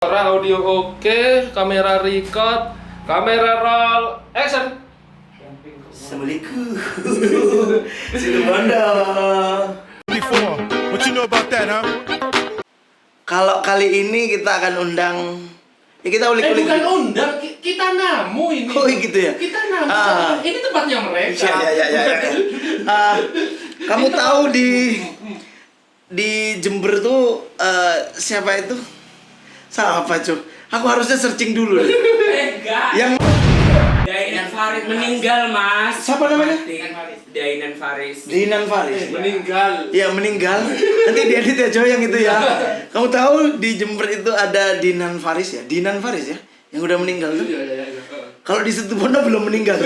Suara audio oke, kamera record, kamera roll, action. Assalamualaikum. Situ Banda. What you know about that, huh? Kalau kali ini kita akan undang, ya kita ulik-ulik. Bukan undang, kita namu ini. Oh gitu ya? Kita namu. Ini tempatnya mereka. Ya. Kamu tahu di Jember tuh siapa itu? Siapa cuy? Aku harusnya searching dulu. Enggak. Yang Dainan Faris meninggal, Mas. siapa namanya? Dainan Faris. Dinan Faris. Meninggal. Ya meninggal. Nanti diedit ya Joy yang itu ya. Kamu tahu di Jember itu ada Dinan Faris ya? Dinan Faris ya? Yang udah meninggal tuh. Iya. Kalau di Situbondo belum meninggal.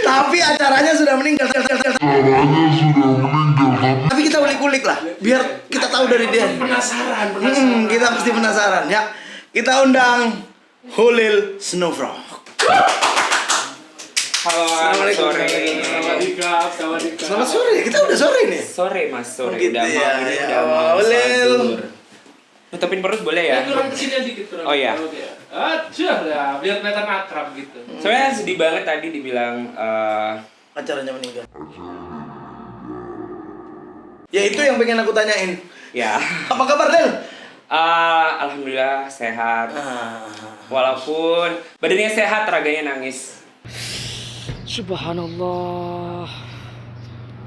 Tapi acaranya sudah meninggal. Tapi kita ulik-ulik lah, biar kita tahu dari dia. Penasaran. Kita pasti penasaran ya. Kita undang Holil Snowfrog. Halo, selamat sore. Sawadikap. Selamat sore. Kita udah sore nih. Sore, Mas. Sore. Gitu Udah ya, mau, ya. udah mau Holil. sahur. Nutupin perut boleh ya? Kurang kesini dikit. Oh, iya. Aduh ya, biar kelihatan akrab gitu. Soalnya sedih banget tadi dibilang Acaranya meninggal. Ya itu yang pengen aku tanyain. ya. Apa kabar Del? Alhamdulillah sehat. Walaupun badannya sehat, raganya nangis. Subhanallah.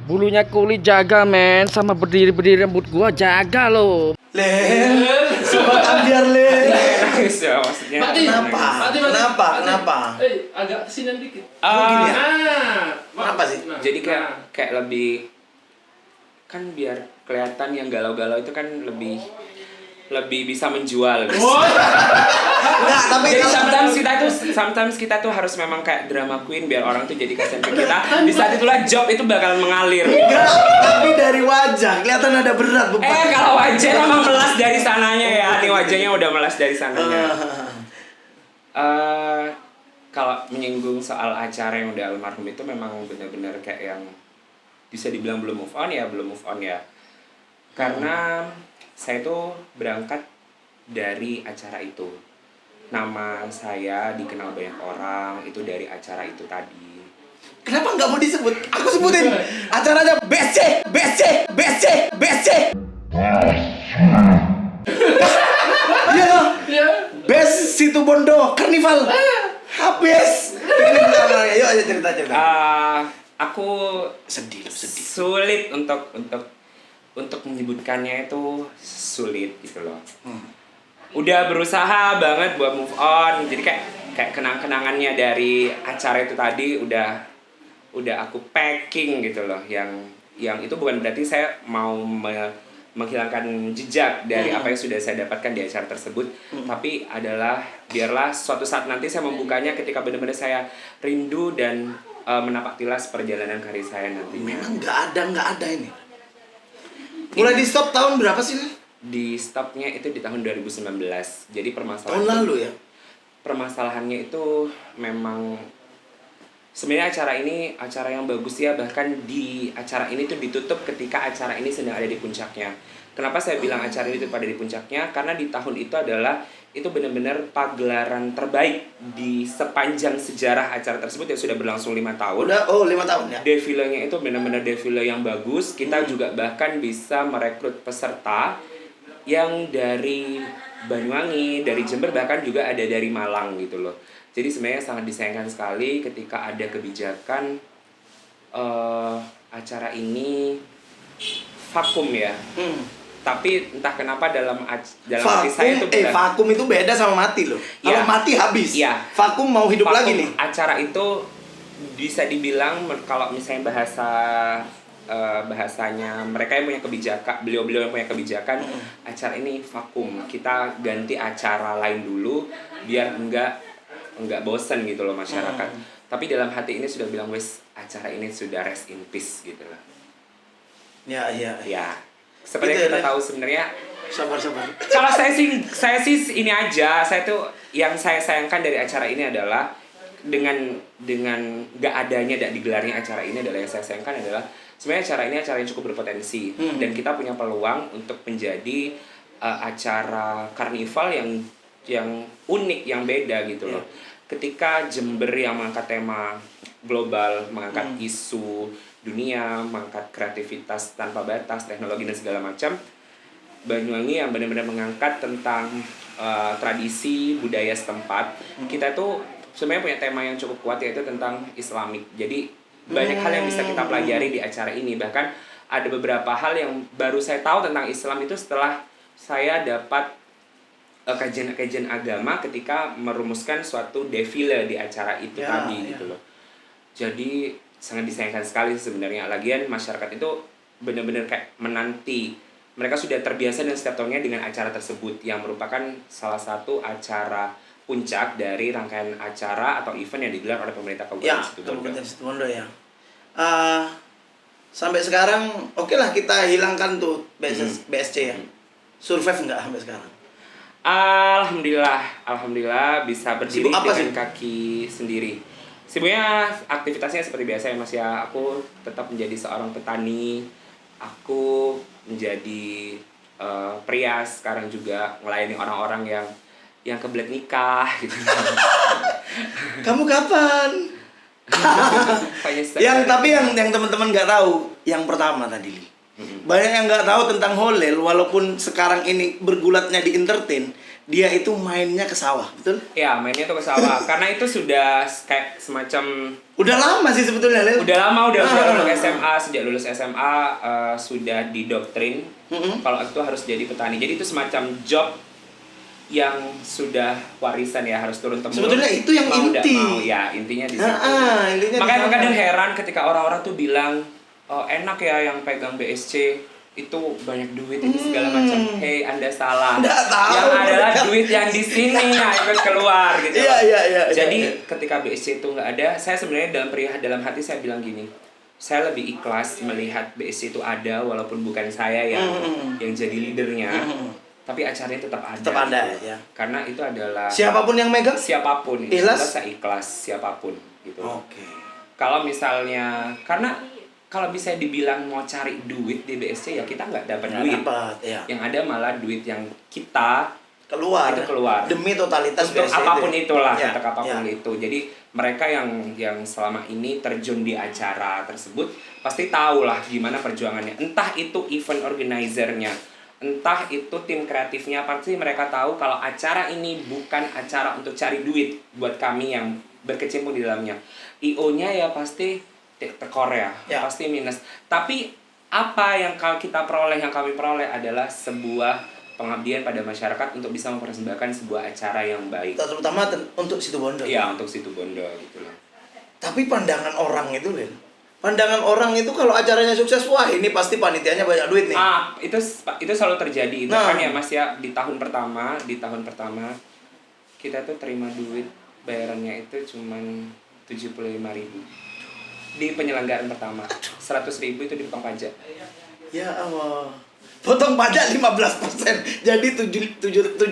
Bulunya kulit jaga men, sama berdiri-berdiri rambut gua jaga lo. Lel, sobat ambiar Lel. Nangis ya maksudnya. Mati. Kenapa? Mati. Kenapa? Agak kesini dikit. gini ya? Kenapa sih? Jadi kayak lebih kan biar kelihatan yang galau-galau itu kan lebih bisa menjual. Enggak, tapi Jadi kalau sometimes kita tuh harus memang kayak drama queen biar orang tuh jadi kasihan ke kita. Di saat itulah job itu bakalan mengalir. enggak, tapi dari wajah kelihatan ada berat beban. Kalau wajah emang melas dari sananya ya. Nih wajahnya udah melas dari sananya. Kalau menyinggung soal acara yang udah almarhum itu memang benar-benar kayak yang bisa dibilang belum move on ya. Karena saya tuh berangkat dari acara itu. Nama saya dikenal banyak orang itu dari acara itu tadi. Kenapa nggak mau disebut? Aku sebutin. Acaranya BC. Iya. Best Situbondo Carnival. Habis. Yuk aja cerita. Aku Sedih. sulit untuk menyebutkannya itu sulit gitu loh. Udah berusaha banget buat move on. Jadi kayak kenang-kenangannya dari acara itu tadi udah aku packing gitu loh. Yang itu bukan berarti saya mau menghilangkan jejak dari apa yang sudah saya dapatkan di acara tersebut, tapi adalah biarlah suatu saat nanti saya membukanya ketika benar-benar saya rindu dan menapak tilas perjalanan karir saya nantinya. Memang nggak ada ini. Mulai di stop tahun berapa sih? Di stopnya itu di tahun 2019. Jadi Tahun lalu ya? permasalahannya itu memang sebenarnya acara ini acara yang bagus ya, bahkan di acara ini tuh ditutup ketika acara ini sedang ada di puncaknya. Kenapa saya bilang acara ini tuh pada di puncaknya? Karena di tahun itu adalah itu benar-benar pagelaran terbaik di sepanjang sejarah acara tersebut yang sudah berlangsung 5 tahun. 5 tahun ya? Defilenya itu benar-benar defile yang bagus. Kita juga bahkan bisa merekrut peserta yang dari Banyuwangi, dari Jember, bahkan juga ada dari Malang gitu loh. Jadi sebenarnya sangat disayangkan sekali ketika ada kebijakan acara ini vakum ya. Tapi entah kenapa dalam hati saya itu vakum itu beda sama mati loh. Kalau mati habis. Iya. Vakum mau hidup vakum, lagi nih. Acara itu bisa dibilang kalau misalnya bahasanya mereka yang punya kebijakan, beliau-beliau yang punya kebijakan, acara ini vakum. Kita ganti acara lain dulu biar enggak bosen gitu loh masyarakat. Tapi dalam hati ini sudah bilang wes acara ini sudah rest in peace gitu loh. Ya. Seperti Gitu yang kita ya, tahu sebenarnya. Sabar. Kalau saya sih ini aja. Saya tuh yang saya sayangkan dari acara ini adalah dengan nggak adanya digelarnya acara ini adalah yang saya sayangkan adalah sebenarnya acara ini acara yang cukup berpotensi dan kita punya peluang untuk menjadi acara karnival yang unik, yang beda gitu loh. Ketika Jember yang mengangkat tema global, mengangkat isu dunia, mengangkat kreativitas tanpa batas, teknologi dan segala macam, Banyuwangi yang benar-benar mengangkat tentang tradisi budaya setempat. Kita tuh sebenarnya punya tema yang cukup kuat, yaitu tentang Islamik. Jadi banyak hal yang bisa kita pelajari di acara ini. Bahkan ada beberapa hal yang baru saya tahu tentang Islam itu setelah saya dapat kajian-kajian agama ketika merumuskan suatu defile di acara itu tadi gitu loh. Jadi sangat disayangkan sekali sebenarnya. Lagian masyarakat itu benar-benar kayak menanti. Mereka sudah terbiasa dan setiap tahunnya dengan acara tersebut yang merupakan salah satu acara puncak dari rangkaian acara atau event yang digelar oleh pemerintah Kabupaten Situbondo. Kabupaten Situbondo ya. Sampai sekarang oke lah kita hilangkan tuh BSC ya. Survive nggak sampai sekarang? Alhamdulillah bisa berdiri dengan kaki sendiri. Sibuknya aktivitasnya seperti biasa ya Mas ya. Aku tetap menjadi seorang petani. Aku menjadi pria sekarang juga, melayani orang-orang yang kebelet nikah gitu. Kamu kapan? yang teman-teman nggak tahu, yang pertama tadi Li. Banyak yang nggak tahu tentang Holel, walaupun sekarang ini bergulatnya di entertain, dia itu mainnya ke sawah, betul? Ya, mainnya tuh ke sawah. Karena itu sudah kayak semacam... Udah lama sih sebetulnya, Lel. Udah lama, udah lulus SMA. Sejak lulus SMA sudah didoktrin kalau itu harus jadi petani. Jadi itu semacam job yang sudah warisan ya, harus turun temurun. Sebetulnya itu yang inti. Ya, intinya di situ. Makanya kadang heran ketika orang-orang tuh bilang, oh, enak ya yang pegang BSC, itu banyak duit ini segala macam. Hey, Anda salah. Yang adalah duit yang di sini yang ikut keluar gitu. Iya. Jadi ketika BSC itu nggak ada, saya sebenarnya dalam hati saya bilang gini, saya lebih ikhlas melihat BSC itu ada walaupun bukan saya yang jadi leadernya. Tapi acaranya tetap ada. Tetap ada gitu. ya. Karena itu adalah siapapun yang megang? Siapapun. Ikhlas? Saya ikhlas siapapun gitu. Oke. Kalau misalnya, karena kalau bisa dibilang mau cari duit di BSC ya kita nggak dapat duit. Yang ada malah duit yang kita keluar demi totalitas untuk BSC apapun itu. Itulah untuk apapun itu. Jadi mereka yang selama ini terjun di acara tersebut pasti tahu lah gimana perjuangannya. Entah itu event organizer-nya, entah itu tim kreatifnya, pasti mereka tahu kalau acara ini bukan acara untuk cari duit buat kami yang berkecimpung di dalamnya. IO-nya ya pasti tekor ya, pasti minus. Tapi apa yang kita peroleh, yang kami peroleh adalah sebuah pengabdian pada masyarakat untuk bisa mempersembahkan sebuah acara yang baik. Terutama untuk Situbondo. Iya, untuk Situbondo gitu loh. Tapi pandangan orang itu, Len. Pandangan orang itu kalau acaranya sukses, wah ini pasti panitianya banyak duit nih. Itu selalu terjadi. Bahkan ya Mas ya, di tahun pertama kita tuh terima duit bayarannya itu cuman 75.000 di penyelenggaraan pertama. 100.000 itu dipotong pajak. Ya Allah. Potong pajak 15%. Jadi 75.000.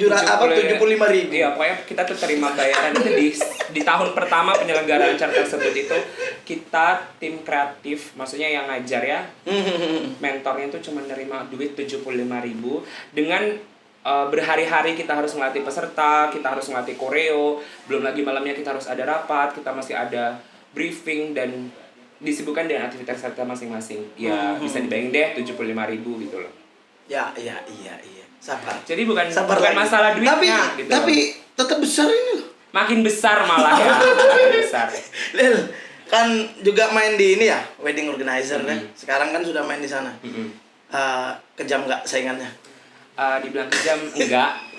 Iya, pokoknya kita tuh terima bayaran itu di tahun pertama penyelenggaraan acara tersebut itu kita tim kreatif, maksudnya yang ngajar ya. Mentornya itu cuma nerima duit 75.000 dengan berhari-hari kita harus ngelatih peserta, kita harus ngelatih koreo, belum lagi malamnya kita harus ada rapat, kita masih ada briefing dan disibukkan dengan aktivitas kita masing-masing. Ya, bisa dibayangin deh 75.000 gitu loh. Ya. Sabar. Jadi bukan masalah duitnya gitu. Tapi tetap besar ini loh. Makin besar malah ya. Makin besar. Lel, kan juga main di ini ya, wedding organizer kan. Sekarang kan sudah main di sana. Kejam nggak saingannya? Dibilang kejam enggak.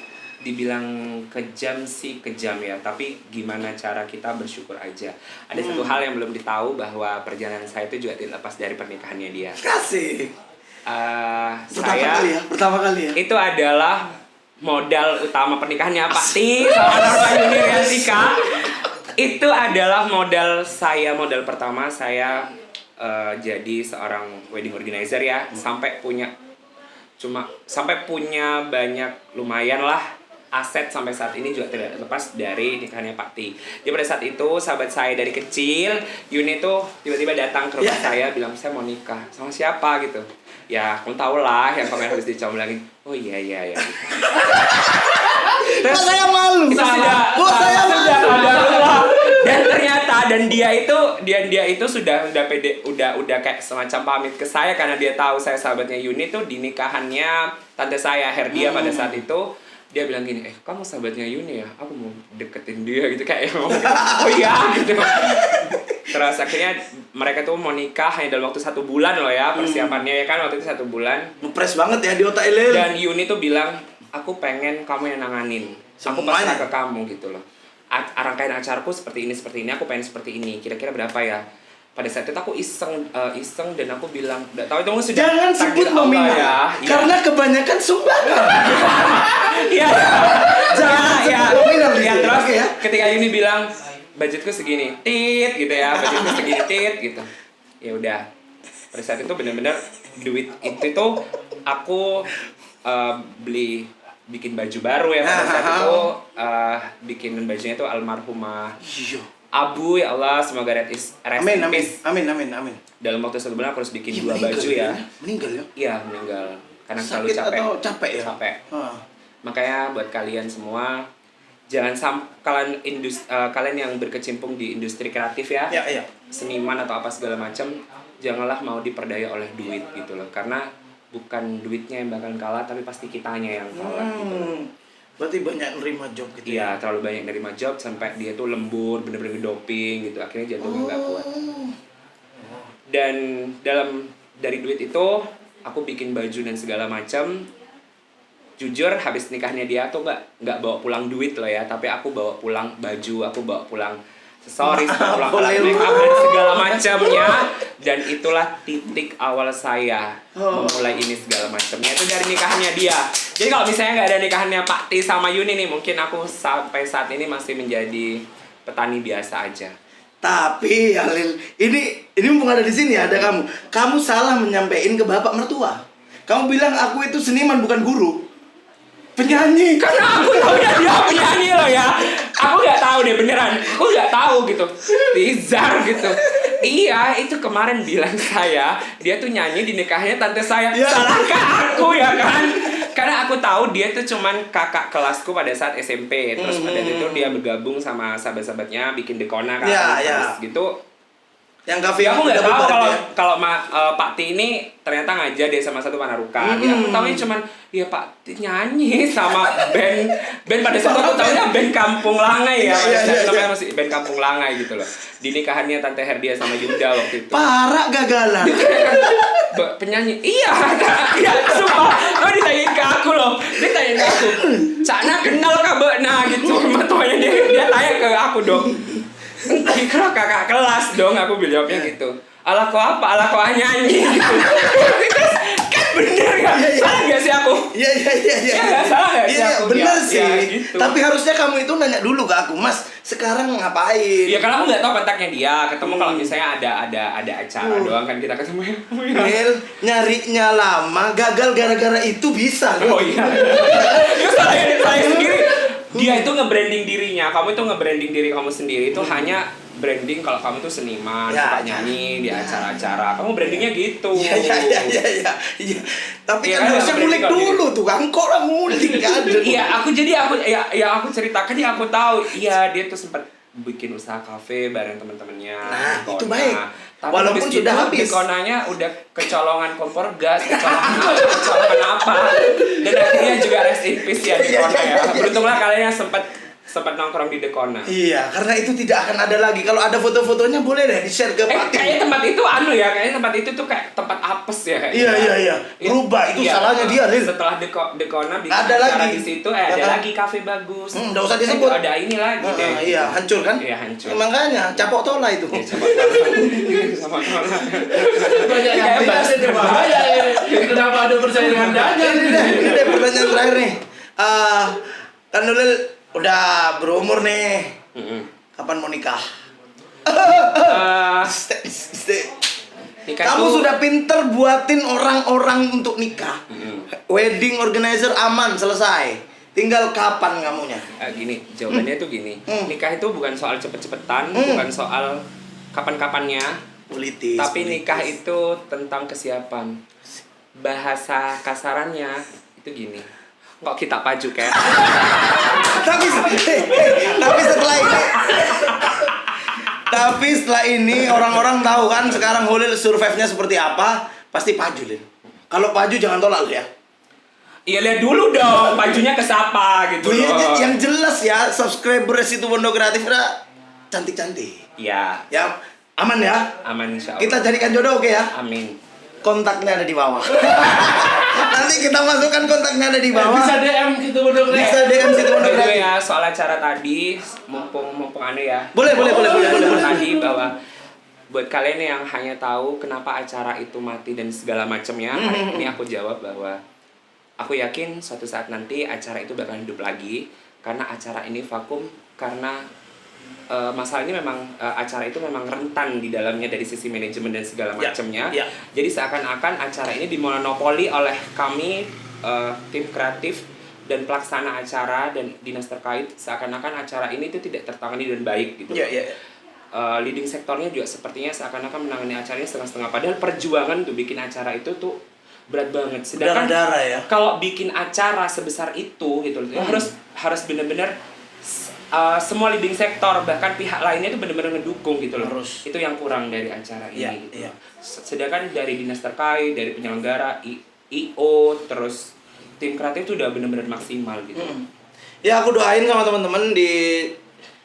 Dibilang kejam sih kejam ya, tapi gimana cara kita bersyukur aja. Ada satu hal yang belum ditahu, bahwa perjalanan saya itu juga tidak lepas dari pernikahannya dia. Kasih. Pertama kali ya. Itu adalah modal utama pernikahannya Pak Ti sama Norma Yuniantika. Itu adalah modal pertama saya jadi seorang wedding organizer ya, sampai punya banyak lumayan lah aset sampai saat ini juga tidak lepas dari nikahnya Pak Ti. Jadi pada saat itu sahabat saya dari kecil, Yuni tuh tiba-tiba datang ke rumah saya bilang saya mau nikah sama siapa gitu. Ya kamu tau lah yang kamera habis dicomblangin. Oh iya. Terus Kok saya malu? itu Saya malu. Dan ternyata dia itu sudah pede, udah kayak semacam pamit ke saya karena dia tahu saya sahabatnya Yuni tuh di nikahannya tante saya Herdia pada saat itu. Dia bilang gini, kamu sahabatnya Yuni ya? Aku mau deketin dia gitu kayak oh iya gitu. Terus akhirnya mereka tuh mau nikah hanya dalam waktu 1 bulan loh ya persiapannya ya kan waktu itu 1 bulan. Ngepres banget ya di otak Lil. Dan Yuni tuh bilang, aku pengen kamu yang nanganin. Aku pasrah ke kamu gitu loh. Rangkaian acaraku seperti ini, aku pengen seperti ini. Kira-kira berapa ya? Pada saat itu aku iseng dan aku bilang, "Enggak tahu itu sudah Jangan sebut takdir Allah nominal ya." karena kebanyakan sumbangan. Iya. Jangan sebut nominal di Ya sini. terus Oke ya. ketika Yuni bilang, "Budgetku segini." Tit gitu ya, budgetku segini tit gitu. Ya udah. Pada saat itu benar-benar duit itu tuh aku bikin baju baru ya pada saat itu bikin bajunya itu almarhumah Abu ya Allah semoga rest in peace. Amin. Dalam waktu 1 bulan aku harus bikin 2 meninggal baju dia ya. Meninggal ya? Iya meninggal karena selalu Sakit capek. atau capek ya? Capek. Ah. Makanya buat kalian semua jangan kalian yang berkecimpung di industri kreatif ya. Iya. Seniman atau apa segala macam janganlah mau diperdaya oleh duit gitu loh karena bukan duitnya yang bakal kalah tapi pasti kitanya yang kalah gitu. Berarti banyak nerima job gitu. Iya, terlalu banyak nerima job sampai dia tuh lembur, bener-bener doping gitu. Akhirnya jantungnya nggak kuat. Dan dari duit itu aku bikin baju dan segala macam. Jujur habis nikahnya dia tuh nggak bawa pulang duit loh ya, tapi aku bawa pulang baju, aku bawa pulang aksesoris, bawa pulang alat make up dan segala macamnya. Dan itulah titik awal saya memulai ini segala macamnya itu dari nikahnya dia. Jadi kalau misalnya nggak ada nikahannya Pak Ti sama Yuni nih, mungkin aku sampai saat ini masih menjadi petani biasa aja. Tapi ya Lil, ini mumpung ada di sini ada kamu. Kamu salah menyampaikan ke bapak mertua. Kamu bilang aku itu seniman bukan guru. Penyanyi. Karena aku tahu dia penyanyi loh ya. Aku nggak tahu deh beneran. Aku nggak tahu gitu. Bizar gitu. Iya, itu kemarin bilang saya, dia tuh nyanyi di nikahnya tante saya. Ya. Salahkah aku ya kan? Karena aku tahu dia tuh cuman kakak kelasku pada saat SMP. Terus pada itu dia bergabung sama sahabat-sahabatnya bikin dekona kan. Ya. Gitu. Yang kafe Ya, aku nggak tahu ya. kalau Pak Ti ini ternyata ngajar dia sama satu Panarukan. Ya, aku tahunya cuman ya Pak Ti nyanyi sama band pada saat aku tahunya band Kampung Langai ya. Namanya masih band Kampung Langai gitu loh. Di nikahannya Tante Herdia sama Yuda waktu itu. Parah gagalan. Penyanyi. Iya, sumpah. Oh ditanyain ke aku loh. Dia tanyain ke aku. Cakna kenal kah Bekna gitu. Matuanya dia tanya ke aku dong. Kira kakak kelas dong, aku jawabnya gitu. Alah kok apa? Alah kok nyanyi gitu. Kan bener gak? Salah gak sih aku? Iya. Ya gak salah gak sih aku? Bener Ya, sih. ya, gitu. Tapi harusnya kamu itu nanya dulu ke aku, Mas. Sekarang ngapain? Ya karena aku nggak tahu kontaknya dia. Ketemu kalau misalnya ada acara doang kan kita ketemu ya. Lil, nyarinya lama, gagal gara-gara itu bisa. Oh iya. Itu saya sendiri. Dia itu nge-branding dirinya. Kamu itu nge-branding diri kamu sendiri itu hanya branding kalau kamu tuh seniman, suka nyanyi di acara-acara. Kamu brandingnya gitu. Iya. Tapi Ya, kan harusnya branding ngulik kalau dulu tuh kan. Kok lah ngulik kan? Iya, aku ceritakan ya aku tahu. Iya, dia tuh sempat bikin usaha kafe bareng teman-temannya. Nah, Dekona. itu baik. Tapi Walaupun habis sudah itu, habis. Dekonanya udah kecolongan kompor gas, kecolongan apa. Dan akhirnya juga rest in peace ya Dekona ya. Beruntunglah kalian yang sempat nongkrong di Dekona. Iya, karena itu tidak akan ada lagi. Kalau ada foto-fotonya boleh deh di-share ke Pak Ti. Kayaknya tempat itu kayaknya tempat itu tuh kayak tempat apes ya. Iya. Berubah, itu salahnya dia, Lil. Setelah Dekona bikin Ada acara lagi. di situ, ada lagi kafe bagus. Nggak usah disebut. Ada ini lagi deh. Iya, hancur kan? Iya, hancur. Makanya, capok tola itu. Sama Banyak yang bahasa itu bahaya ini. Kenapa ada persaingan dagang? Ini deh pertanyaan terakhir nih. Kan Lil udah berumur nih. Kapan mau nikah? Nikah Kamu tuh- sudah pinter buatin orang-orang untuk nikah. Wedding organizer aman, selesai. Tinggal kapan kamunya? Gini, jawabannya tuh gini. Nikah itu bukan soal cepet-cepetan, bukan soal kapan-kapannya, Politis. tapi nikah politis. itu tentang kesiapan. Bahasa kasarannya itu gini. Kok kita paju kayak? Tapi setelah ini orang-orang tahu kan sekarang Holil survive-nya seperti apa, pasti paju, Lin. Kalau paju jangan tolak lu ya. Iya, lihat dulu dong, pajunya ke siapa gitu Iya, loh. yang jelas ya, subscriber Situ Bondo Kreatif udah cantik-cantik. Iya, Ya, aman ya. aman insya Allah. Kita jadikan jodoh, oke ya? Amin. Kontaknya ada di bawah. Nanti kita masukkan kontaknya ada di bawah. Bisa DM gitu Bondo Kreatif. Bisa DM Situ Bondo By the way Kreatif. ya, soal acara tadi, mumpung anu ya. Boleh. Tadi bahwa buat kalian yang hanya tahu kenapa acara itu mati dan segala macamnya, ini aku jawab bahwa aku yakin suatu saat nanti acara itu bakal hidup lagi karena acara ini vakum karena masalah ini memang acara itu memang rentan di dalamnya dari sisi manajemen dan segala macamnya. ya. Jadi seakan-akan acara ini dimonopoli oleh kami tim kreatif dan pelaksana acara dan dinas terkait, seakan-akan acara ini itu tidak tertangani dan baik gitu. Iya. Leading sektornya juga sepertinya seakan-akan menangani acaranya setengah-setengah, padahal perjuangan tuh bikin acara itu tuh berat banget. Sedangkan Darah ya. kalau bikin acara sebesar itu gitu loh, harus benar-benar semua leading sektor bahkan pihak lainnya itu benar-benar ngedukung gitu loh. Harus. Itu yang kurang dari acara ini Iya, gitu. iya. Sedangkan dari dinas terkait, dari penyelenggara, IO, terus tim kreatif itu udah benar-benar maksimal gitu. Ya, aku doain sama teman-teman di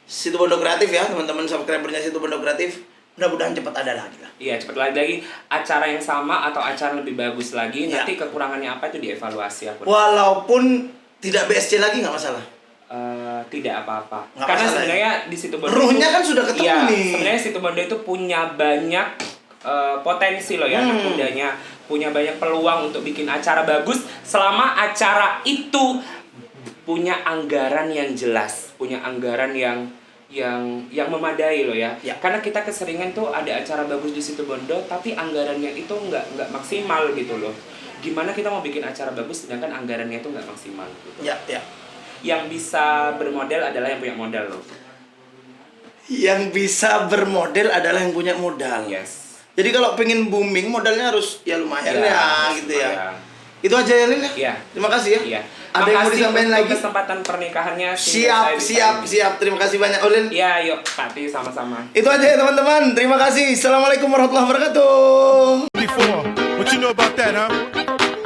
Situ Bondo Kreatif ya, teman-teman subscribernya Situ Bondo Kreatif, mudah-mudahan cepat ada lagi lah. Iya, cepat lagi acara yang sama atau acara yang lebih bagus lagi. Iya. Nanti kekurangannya apa itu dievaluasi aku. Walaupun tidak BSC lagi nggak masalah. Tidak apa-apa. Nggak Karena masalah, sebenarnya di Situ Bondo Ruhnya itu- kan sudah ketemu iya, nih. sebenarnya Situ Bondo itu punya banyak potensi loh ya, anak mudanya punya banyak peluang untuk bikin acara bagus selama acara itu punya anggaran yang jelas, punya anggaran yang memadai loh ya. Ya. Karena kita keseringan tuh ada acara bagus di Situ Bondo tapi anggarannya itu nggak maksimal gitu loh. Gimana kita mau bikin acara bagus sedangkan anggarannya itu nggak maksimal gitu. Ya. Yang bisa bermodal adalah yang punya modal loh. Yang bisa bermodel adalah yang punya modal. Yes. Jadi kalau pengen booming modalnya harus ya lumayan Ya, ya harus gitu ya. lumayan. Itu aja ya Lin ya. Iya. Terima kasih ya. Iya. Ada yang mau Makasih disampaikan untuk lagi? kesempatan pernikahannya. sehingga saya bisa ini. Siap. Terima kasih banyak Olin. Iya, yuk, Pati sama-sama. Itu aja ya teman-teman. Terima kasih. Assalamualaikum warahmatullahi wabarakatuh. Before, what you know about that, huh?